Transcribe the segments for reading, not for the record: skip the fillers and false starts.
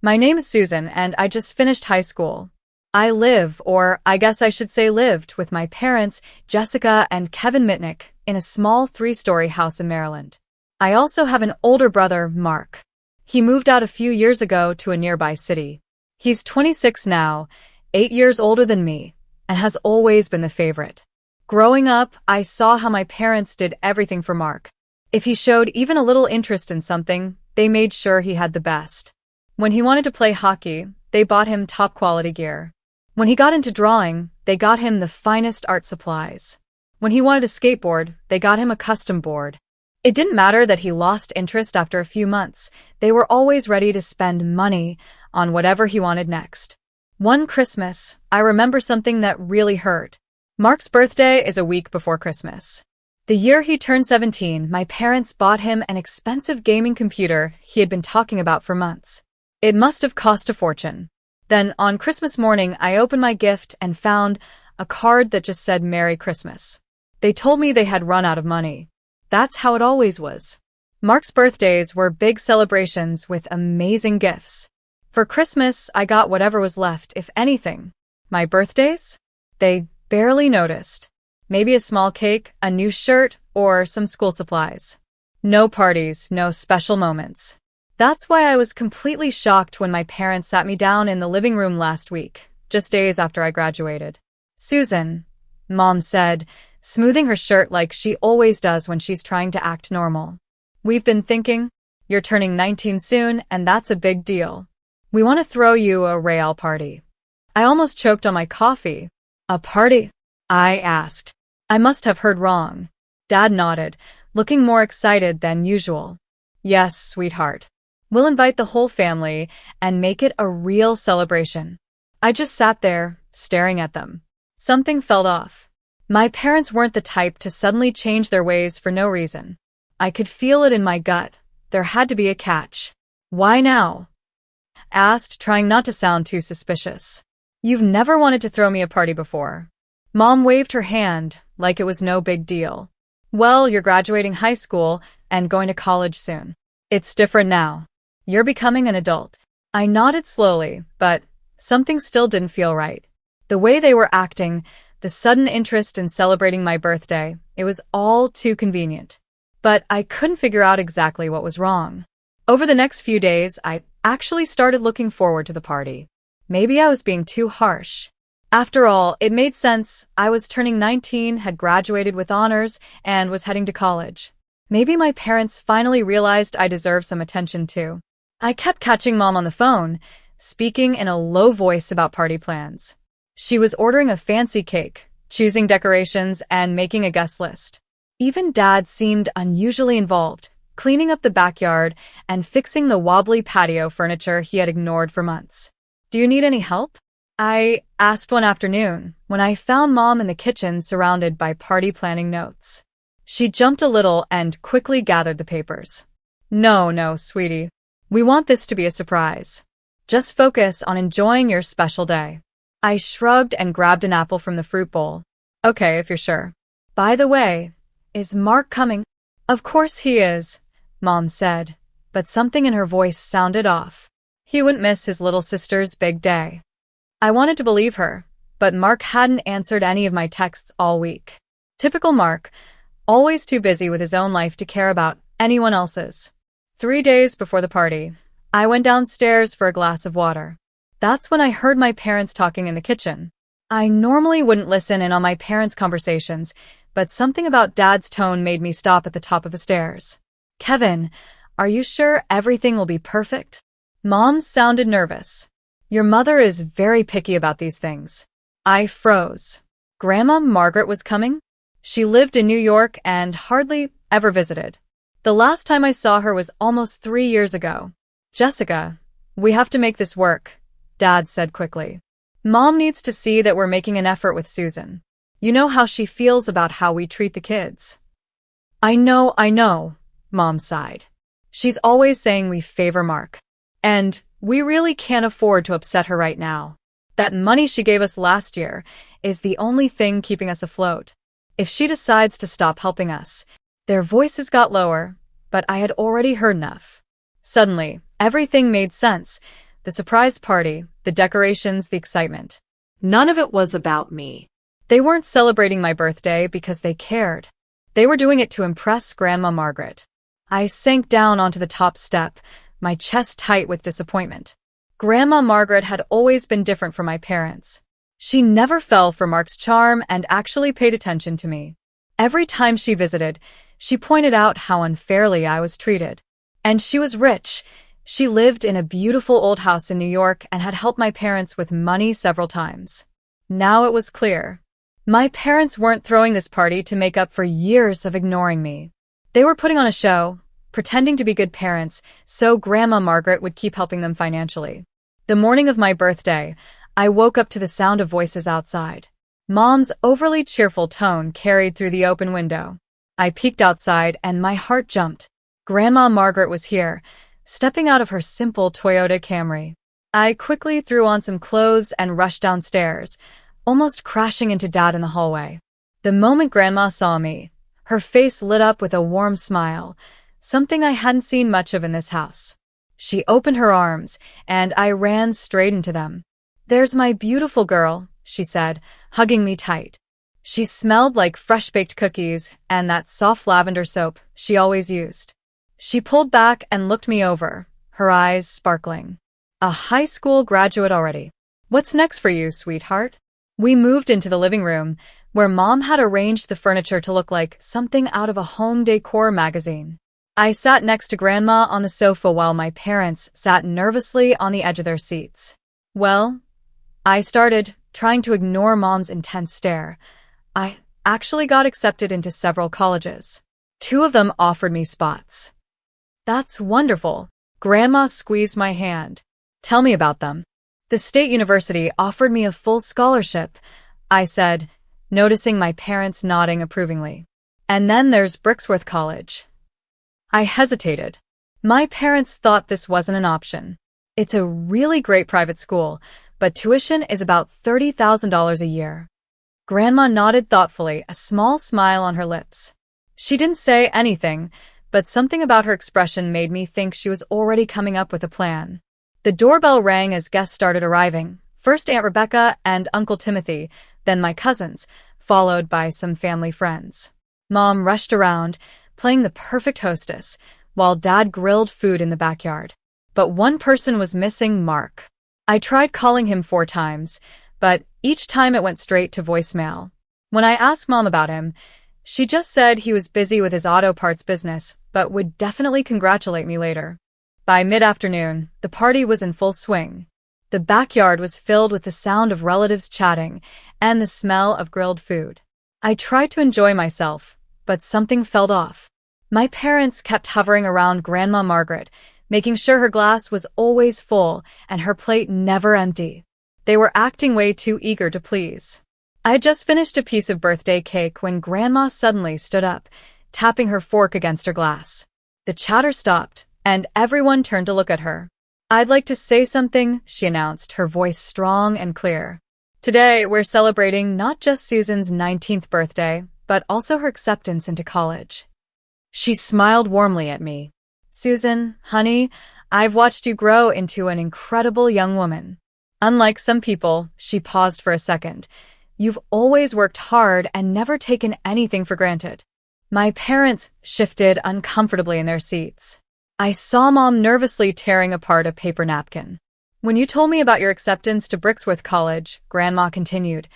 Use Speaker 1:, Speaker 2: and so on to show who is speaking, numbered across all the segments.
Speaker 1: My name is Susan, and I just finished high school. I live, or I guess I should say lived, with my parents, Jessica and Kevin Mitnick, in a small three-story house in Maryland. I also have an older brother, Mark. He moved out a few years ago to a nearby city. He's 26 now, 8 years older than me, and has always been the favorite. Growing up, I saw how my parents did everything for Mark. If he showed even a little interest in something, they made sure he had the best. When he wanted to play hockey, they bought him top-quality gear. When he got into drawing, they got him the finest art supplies. When he wanted a skateboard, they got him a custom board. It didn't matter that he lost interest after a few months. They were always ready to spend money on whatever he wanted next. One Christmas, I remember something that really hurt. Mark's birthday is a week before Christmas. The year he turned 17, my parents bought him an expensive gaming computer he had been talking about for months. It must have cost a fortune. Then, on Christmas morning, I opened my gift and found a card that just said Merry Christmas. They told me they had run out of money. That's how it always was. Mark's birthdays were big celebrations with amazing gifts. For Christmas, I got whatever was left, if anything. My birthdays? They barely noticed. Maybe a small cake, a new shirt, or some school supplies. No parties, no special moments. That's why I was completely shocked when my parents sat me down in the living room last week, just days after I graduated. "Susan," Mom said, smoothing her shirt like she always does when she's trying to act normal. "We've been thinking, you're turning 19 soon, and that's a big deal. We want to throw you a Real party." I almost choked on my coffee. "A party?" I asked. I must have heard wrong. Dad nodded, looking more excited than usual. "Yes, sweetheart. We'll invite the whole family and make it a real celebration." I just sat there, staring at them. Something felt off. My parents weren't the type to suddenly change their ways for no reason. I could feel it in my gut. There had to be a catch. "Why now?" asked, trying not to sound too suspicious. "You've never wanted to throw me a party before." Mom waved her hand like it was no big deal. "Well, you're graduating high school and going to college soon. It's different now. You're becoming an adult." I nodded slowly, but something still didn't feel right. The way they were acting, the sudden interest in celebrating my birthday, it was all too convenient. But I couldn't figure out exactly what was wrong. Over the next few days, I actually started looking forward to the party. Maybe I was being too harsh. After all, it made sense. I was turning 19, had graduated with honors, and was heading to college. Maybe my parents finally realized I deserved some attention too. I kept catching Mom on the phone, speaking in a low voice about party plans. She was ordering a fancy cake, choosing decorations, and making a guest list. Even Dad seemed unusually involved, cleaning up the backyard and fixing the wobbly patio furniture he had ignored for months. "Do you need any help?" I asked one afternoon when I found Mom in the kitchen surrounded by party planning notes. She jumped a little and quickly gathered the papers. No, sweetie. We want this to be a surprise. Just focus on enjoying your special day." I shrugged and grabbed an apple from the fruit bowl. "Okay, if you're sure. By the way, is Mark coming?" "Of course he is," Mom said, but something in her voice sounded off. He wouldn't miss his little sister's big day. I wanted to believe her, but Mark hadn't answered any of my texts all week. Typical Mark, always too busy with his own life to care about anyone else's. 3 days before the party, I went downstairs for a glass of water. That's when I heard my parents talking in the kitchen. I normally wouldn't listen in on my parents' conversations, but something about Dad's tone made me stop at the top of the stairs. "Kevin, are you sure everything will be perfect?" Mom sounded nervous. "Your mother is very picky about these things." I froze. Grandma Margaret was coming? She lived in New York and hardly ever visited. The last time I saw her was almost 3 years ago. "Jessica, we have to make this work," Dad said quickly. "Mom needs to see that we're making an effort with Susan. You know how she feels about how we treat the kids." I know, Mom sighed. "She's always saying we favor Mark. And we really can't afford to upset her right now. That money she gave us last year is the only thing keeping us afloat. If she decides to stop helping us..." Their voices got lower, but I had already heard enough. Suddenly, everything made sense. The surprise party, the decorations, the excitement.
Speaker 2: None of it was about me.
Speaker 1: They weren't celebrating my birthday because they cared. They were doing it to impress Grandma Margaret. I sank down onto the top step, my chest tight with disappointment. Grandma Margaret had always been different from my parents. She never fell for Mark's charm and actually paid attention to me. Every time she visited, she pointed out how unfairly I was treated. And she was rich. She lived in a beautiful old house in New York and had helped my parents with money several times. Now it was clear. My parents weren't throwing this party to make up for years of ignoring me. They were putting on a show, pretending to be good parents, so Grandma Margaret would keep helping them financially. The morning of my birthday, I woke up to the sound of voices outside. Mom's overly cheerful tone carried through the open window. I peeked outside and my heart jumped. Grandma Margaret was here, stepping out of her simple Toyota Camry. I quickly threw on some clothes and rushed downstairs, almost crashing into Dad in the hallway. The moment Grandma saw me, her face lit up with a warm smile, something I hadn't seen much of in this house. She opened her arms, and I ran straight into them. "There's my beautiful girl," she said, hugging me tight. She smelled like fresh-baked cookies and that soft lavender soap she always used. She pulled back and looked me over, her eyes sparkling. "A high school graduate already. What's next for you, sweetheart?" We moved into the living room, where Mom had arranged the furniture to look like something out of a home decor magazine. I sat next to Grandma on the sofa while my parents sat nervously on the edge of their seats. "Well," I started, trying to ignore Mom's intense stare, "I actually got accepted into several colleges. 2 of them offered me spots." "That's wonderful." Grandma squeezed my hand. "Tell me about them." "The State University offered me a full scholarship," I said, noticing my parents nodding approvingly. "And then there's Brixworth College." I hesitated. My parents thought this wasn't an option. It's a really great private school, but tuition is about $30,000 a year. Grandma nodded thoughtfully, a small smile on her lips. She didn't say anything, but something about her expression made me think she was already coming up with a plan. The doorbell rang as guests started arriving, first Aunt Rebecca and Uncle Timothy, then my cousins, followed by some family friends. Mom rushed around, playing the perfect hostess, while Dad grilled food in the backyard. But one person was missing: Mark. I tried calling him 4 times, but each time it went straight to voicemail. When I asked Mom about him, she just said he was busy with his auto parts business, but would definitely congratulate me later. By mid-afternoon, the party was in full swing. The backyard was filled with the sound of relatives chatting and the smell of grilled food. I tried to enjoy myself, but something felt off. My parents kept hovering around Grandma Margaret, making sure her glass was always full and her plate never empty. They were acting way too eager to please. I had just finished a piece of birthday cake when Grandma suddenly stood up, tapping her fork against her glass. The chatter stopped, and everyone turned to look at her. "I'd like to say something," she announced, her voice strong and clear. "Today, we're celebrating not just Susan's 19th birthday, but also her acceptance into college." She smiled warmly at me. "Susan, honey, I've watched you grow into an incredible young woman. Unlike some people," she paused for a second, "you've always worked hard and never taken anything for granted." My parents shifted uncomfortably in their seats. I saw Mom nervously tearing apart a paper napkin. "When you told me about your acceptance to Brixworth College," Grandma continued,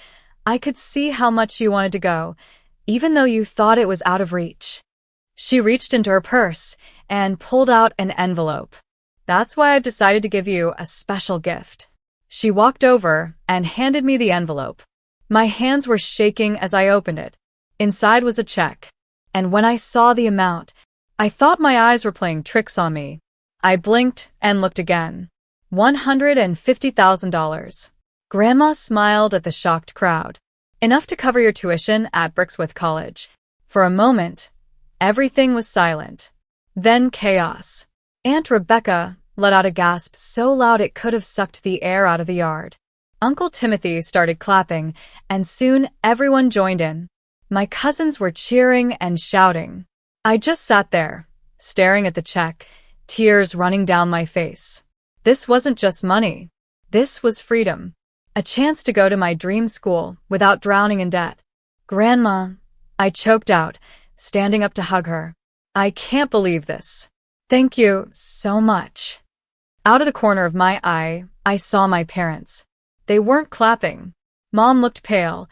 Speaker 1: "I could see how much you wanted to go, even though you thought it was out of reach." She reached into her purse and pulled out an envelope. "That's why I've decided to give you a special gift." She walked over and handed me the envelope. My hands were shaking as I opened it. Inside was a check, and when I saw the amount, I thought my eyes were playing tricks on me. I blinked and looked again. $150,000. Grandma smiled at the shocked crowd. "Enough to cover your tuition at Brixworth College." For a moment, everything was silent. Then chaos. Aunt Rebecca let out a gasp so loud it could have sucked the air out of the yard. Uncle Timothy started clapping, and soon everyone joined in. My cousins were cheering and shouting. I just sat there, staring at the check, tears running down my face. This wasn't just money. This was freedom. A chance to go to my dream school without drowning in debt. Grandma, I choked out, standing up to hug her. I can't believe this. Thank you so much. Out of the corner of my eye, I saw my parents. They weren't clapping. Mom looked pale,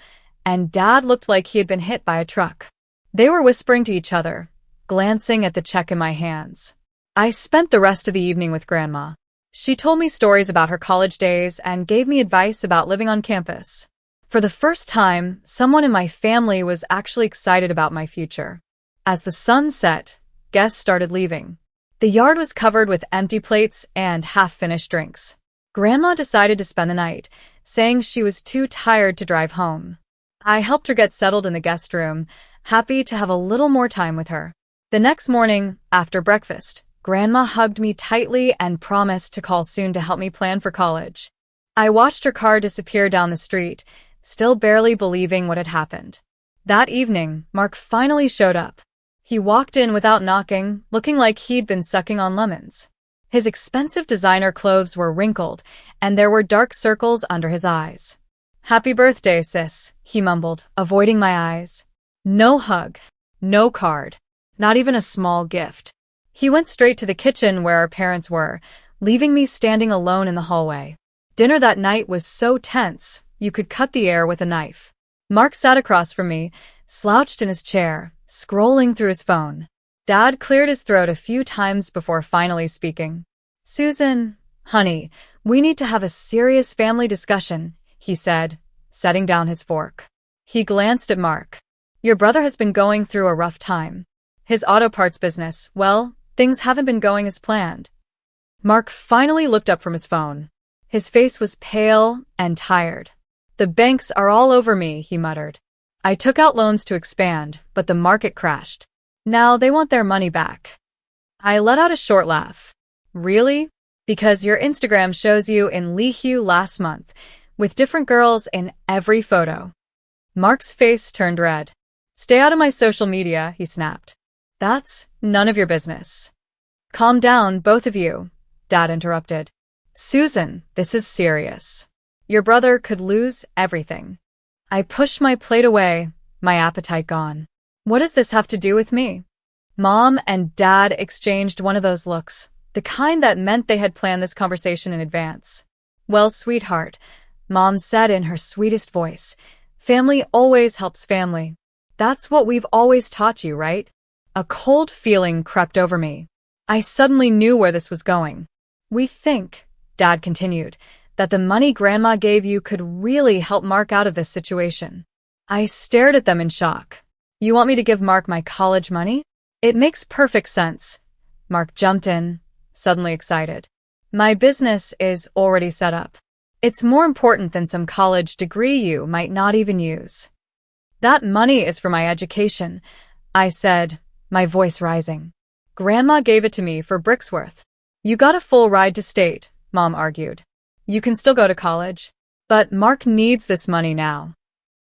Speaker 1: and Dad looked like he had been hit by a truck. They were whispering to each other, glancing at the check in my hands. I spent the rest of the evening with Grandma. She told me stories about her college days and gave me advice about living on campus. For the first time, someone in my family was actually excited about my future. As the sun set, guests started leaving. The yard was covered with empty plates and half-finished drinks. Grandma decided to spend the night, saying she was too tired to drive home. I helped her get settled in the guest room, happy to have a little more time with her. The next morning, after breakfast, Grandma hugged me tightly and promised to call soon to help me plan for college. I watched her car disappear down the street, still barely believing what had happened. That evening, Mark finally showed up. He walked in without knocking, looking like he'd been sucking on lemons. His expensive designer clothes were wrinkled, and there were dark circles under his eyes. "Happy birthday, sis," he mumbled, avoiding my eyes. No hug, no card, not even a small gift. He went straight to the kitchen where our parents were, leaving me standing alone in the hallway. Dinner that night was so tense, you could cut the air with a knife. Mark sat across from me, slouched in his chair, scrolling through his phone. Dad cleared his throat a few times before finally speaking. "Susan, honey, we need to have a serious family discussion," he said, setting down his fork. He glanced at Mark. "Your brother has been going through a rough time. His auto parts business, well, things haven't been going as planned." Mark finally looked up from his phone. His face was pale and tired. "The banks are all over me," he muttered. "I took out loans to expand, but the market crashed. Now they want their money back." I let out a short laugh. "Really? Because your Instagram shows you in Lihu last month, with different girls in every photo." Mark's face turned red. "Stay out of my social media," he snapped. "That's none of your business." "Calm down, both of you," Dad interrupted. "Susan, this is serious. Your brother could lose everything." I pushed my plate away, my appetite gone. What does this have to do with me? Mom and Dad exchanged one of those looks, the kind that meant they had planned this conversation in advance. "Well, sweetheart," Mom said in her sweetest voice, "family always helps family. That's what we've always taught you, right?" A cold feeling crept over me. I suddenly knew where this was going. "We think," Dad continued, "that the money Grandma gave you could really help Mark out of this situation." I stared at them in shock. "You want me to give Mark my college money?" "It makes perfect sense." Mark jumped in, suddenly excited. "My business is already set up. It's more important than some college degree you might not even use." "That money is for my education," I said, my voice rising. "Grandma gave it to me for Bricksworth." "You got a full ride to state," Mom argued. "You can still go to college." "But Mark needs this money now."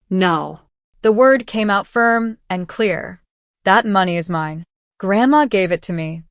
Speaker 2: No.
Speaker 1: The word came out firm and clear. "That money is mine. Grandma gave it to me."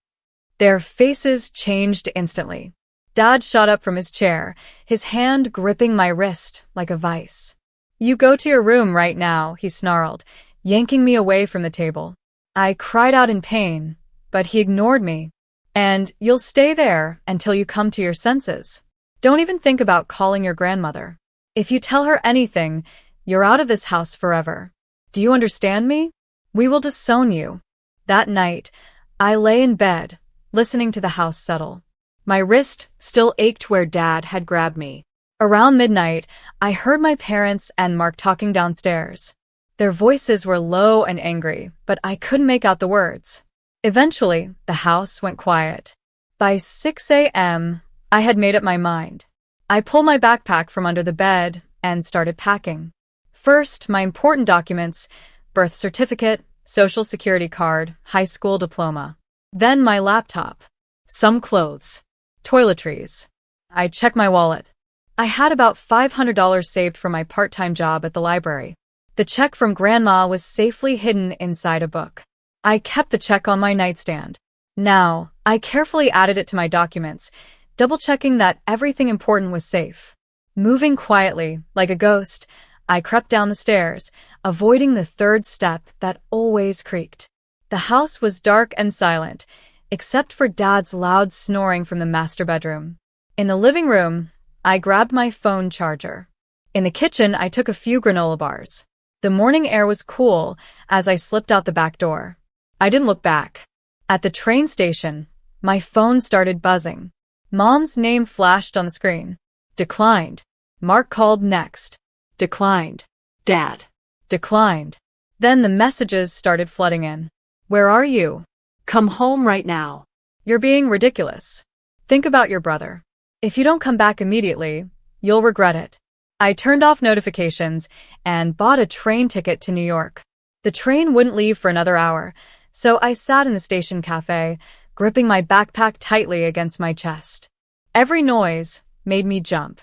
Speaker 1: Their faces changed instantly. Dad shot up from his chair, his hand gripping my wrist like a vice. "You go to your room right now," he snarled, yanking me away from the table. I cried out in pain, but he ignored me. "And you'll stay there until you come to your senses. Don't even think about calling your grandmother. If you tell her anything, you're out of this house forever. Do you understand me? We will disown you." That night, I lay in bed, listening to the house settle. My wrist still ached where Dad had grabbed me. Around midnight, I heard my parents and Mark talking downstairs. Their voices were low and angry, but I couldn't make out the words. Eventually, the house went quiet. By 6 a.m., I had made up my mind. I pulled my backpack from under the bed and started packing. First, my important documents, birth certificate, social security card, high school diploma. Then my laptop. Some clothes. Toiletries. I checked my wallet. I had about $500 saved from my part-time job at the library. The check from Grandma was safely hidden inside a book. I kept the check on my nightstand. Now, I carefully added it to my documents, double-checking that everything important was safe. Moving quietly, like a ghost, I crept down the stairs, avoiding the third step that always creaked. The house was dark and silent, except for Dad's loud snoring from the master bedroom. In the living room, I grabbed my phone charger. In the kitchen, I took a few granola bars. The morning air was cool as I slipped out the back door. I didn't look back. At the train station, my phone started buzzing. Mom's name flashed on the screen. Declined. Mark called next.
Speaker 2: Declined. Dad.
Speaker 1: Declined. Then the messages started flooding in. Where are you?
Speaker 2: Come home right now.
Speaker 1: You're being ridiculous. Think about your brother. If you don't come back immediately, you'll regret it. I turned off notifications and bought a train ticket to New York. The train wouldn't leave for another hour, so I sat in the station cafe, gripping my backpack tightly against my chest. Every noise made me jump.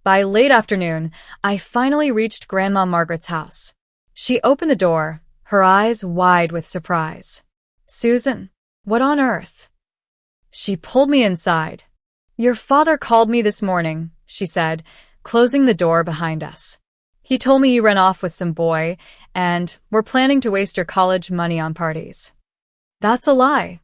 Speaker 1: By late afternoon, I finally reached Grandma Margaret's house. She opened the door, her eyes wide with surprise. Susan, what on earth? She pulled me inside. Your father called me this morning, she said, closing the door behind us. He told me you ran off with some boy and were planning to waste your college money on parties. That's a lie.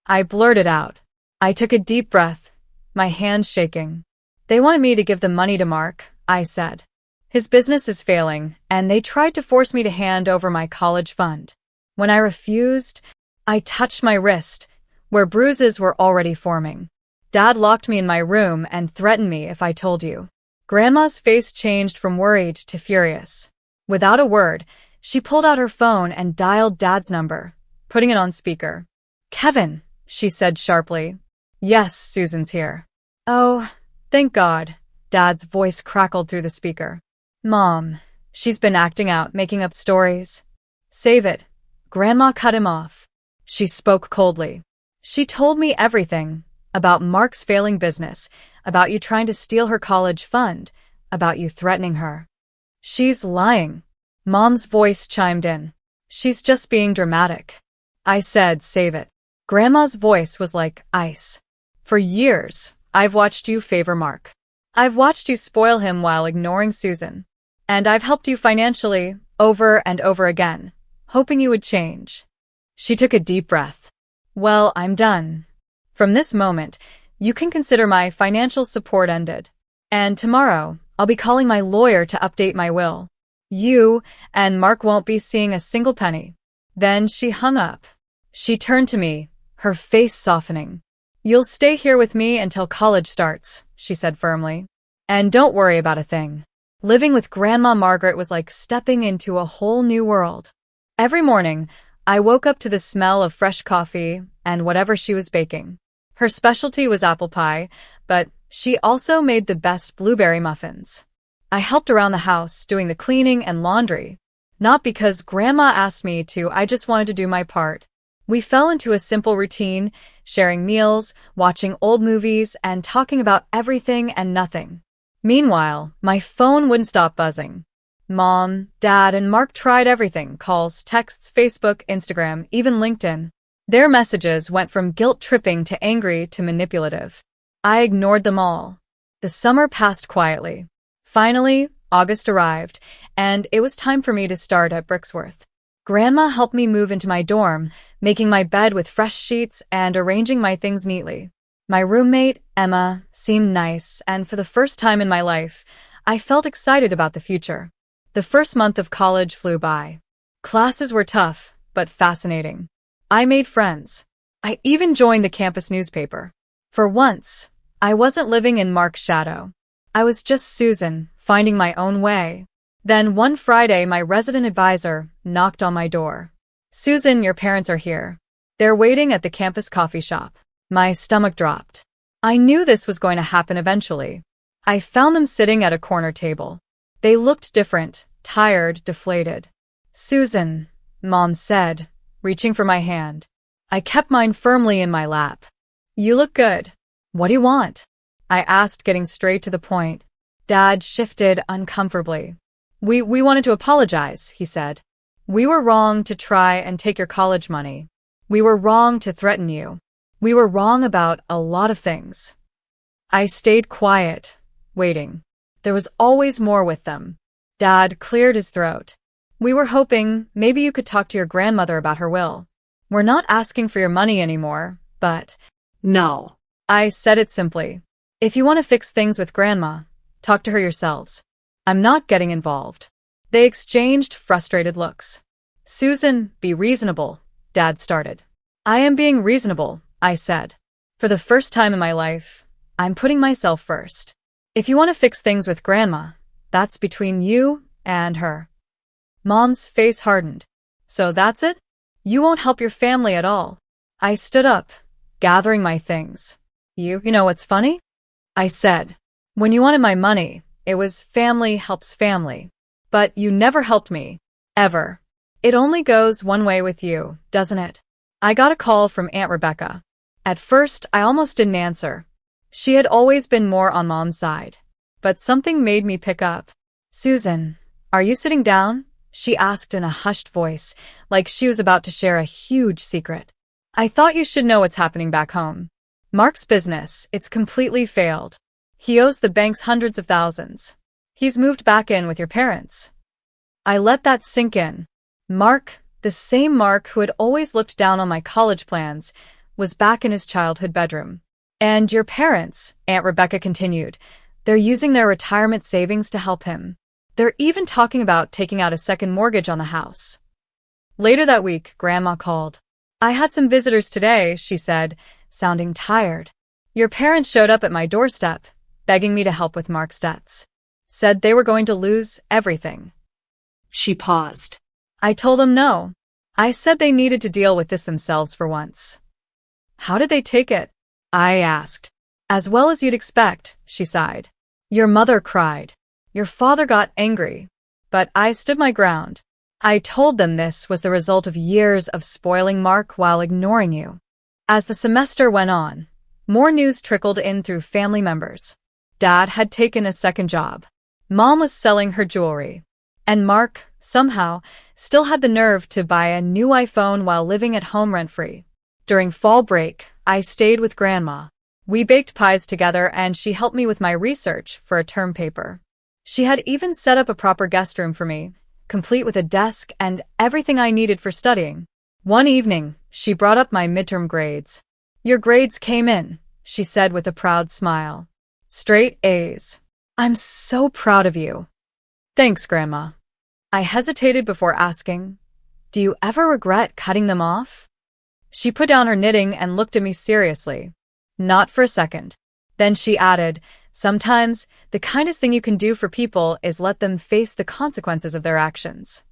Speaker 1: I blurted out. I took a deep breath, my hands shaking. They wanted me to give the money to Mark, I said. His business is failing, and they tried to force me to hand over my college fund. When I refused, I touched my wrist, where bruises were already forming. Dad locked me in my room and threatened me if I told you. Grandma's face changed from worried to furious. Without a word, she pulled out her phone and dialed Dad's number, putting it on speaker. Kevin, she said sharply. Yes, Susan's here. Oh, thank God. Dad's voice crackled through the speaker. Mom, she's been acting out, making up stories. Save it. Grandma cut him off. She spoke coldly. She told me everything. About Mark's failing business, about you trying to steal her college fund, about you threatening her. She's lying. Mom's voice chimed in. She's just being dramatic. I said, save it. Grandma's voice was like ice. For years, I've watched you favor Mark. I've watched you spoil him while ignoring Susan. And I've helped you financially, over and over again, hoping you would change. She took a deep breath. Well, I'm done. From this moment, you can consider my financial support ended. And tomorrow, I'll be calling my lawyer to update my will. You and Mark won't be seeing a single penny. Then she hung up. She turned to me, her face softening. You'll stay here with me until college starts, she said firmly. And don't worry about a thing. Living with Grandma Margaret was like stepping into a whole new world. Every morning, I woke up to the smell of fresh coffee and whatever she was baking. Her specialty was apple pie, but she also made the best blueberry muffins. I helped around the house, doing the cleaning and laundry. Not because Grandma asked me to, I just wanted to do my part. We fell into a simple routine, sharing meals, watching old movies, and talking about everything and nothing. Meanwhile, my phone wouldn't stop buzzing. Mom, Dad, and Mark tried everything: calls, texts, Facebook, Instagram, even LinkedIn. Their messages went from guilt-tripping to angry to manipulative. I ignored them all. The summer passed quietly. Finally, August arrived, and it was time for me to start at Brixworth. Grandma helped me move into my dorm, making my bed with fresh sheets and arranging my things neatly. My roommate, Emma, seemed nice, and for the first time in my life, I felt excited about the future. The first month of college flew by. Classes were tough, but fascinating. I made friends. I even joined the campus newspaper. For once, I wasn't living in Mark's shadow. I was just Susan, finding my own way. Then one Friday, my resident advisor knocked on my door. Susan, your parents are here. They're waiting at the campus coffee shop. My stomach dropped. I knew this was going to happen eventually. I found them sitting at a corner table. They looked different, tired, deflated. Susan, Mom said, reaching for my hand. I kept mine firmly in my lap. You look good. What do you want? I asked, getting straight to the point. Dad shifted uncomfortably. We wanted to apologize, he said. We were wrong to try and take your college money. We were wrong to threaten you. We were wrong about a lot of things. I stayed quiet, waiting. There was always more with them. Dad cleared his throat. We were hoping maybe you could talk to your grandmother about her will. We're not asking for your money anymore, but…
Speaker 2: No.
Speaker 1: I said it simply. If you want to fix things with Grandma, talk to her yourselves. I'm not getting involved. They exchanged frustrated looks. Susan, be reasonable, Dad started. I am being reasonable, I said. For the first time in my life, I'm putting myself first. If you want to fix things with Grandma, that's between you and her. Mom's face hardened. So that's it? You won't help your family at all. I stood up, gathering my things. You know what's funny? I said. When you wanted my money, it was family helps family. But you never helped me. Ever. It only goes one way with you, doesn't it? I got a call from Aunt Rebecca. At first, I almost didn't answer. She had always been more on Mom's side. But something made me pick up. Susan, are you sitting down? She asked in a hushed voice, like she was about to share a huge secret. I thought you should know what's happening back home. Mark's business, it's completely failed. He owes the banks hundreds of thousands. He's moved back in with your parents. I let that sink in. Mark, the same Mark who had always looked down on my college plans, was back in his childhood bedroom. And your parents, Aunt Rebecca continued, they're using their retirement savings to help him. They're even talking about taking out a second mortgage on the house. Later that week, Grandma called. I had some visitors today, she said, sounding tired. Your parents showed up at my doorstep, begging me to help with Mark's debts. Said they were going to lose everything.
Speaker 2: She paused.
Speaker 1: I told them no. I said they needed to deal with this themselves for once. How did they take it? I asked. As well as you'd expect, she sighed. Your mother cried. Your father got angry. But I stood my ground. I told them this was the result of years of spoiling Mark while ignoring you. As the semester went on, more news trickled in through family members. Dad had taken a second job. Mom was selling her jewelry. And Mark, somehow, still had the nerve to buy a new iPhone while living at home rent-free. During fall break, I stayed with Grandma. We baked pies together and she helped me with my research for a term paper. She had even set up a proper guest room for me, complete with a desk and everything I needed for studying. One evening, she brought up my midterm grades. Your grades came in, she said with a proud smile. Straight A's. I'm so proud of you. Thanks, Grandma. I hesitated before asking, do you ever regret cutting them off? She put down her knitting and looked at me seriously. Not for a second. Then she added, sometimes the kindest thing you can do for people is let them face the consequences of their actions.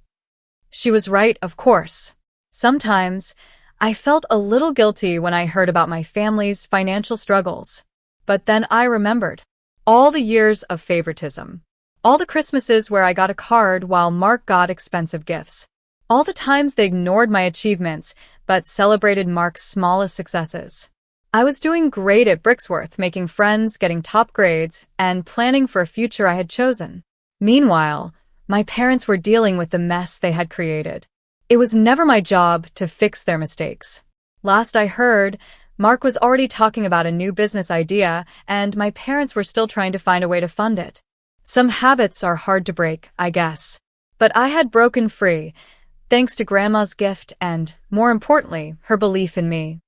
Speaker 1: She was right, of course. Sometimes I felt a little guilty when I heard about my family's financial struggles. But then I remembered all the years of favoritism. All the Christmases where I got a card while Mark got expensive gifts. All the times they ignored my achievements but celebrated Mark's smallest successes. I was doing great at Brixworth, making friends, getting top grades, and planning for a future I had chosen. Meanwhile, my parents were dealing with the mess they had created. It was never my job to fix their mistakes. Last I heard, Mark was already talking about a new business idea, and my parents were still trying to find a way to fund it. Some habits are hard to break, I guess. But I had broken free, thanks to Grandma's gift and, more importantly, her belief in me.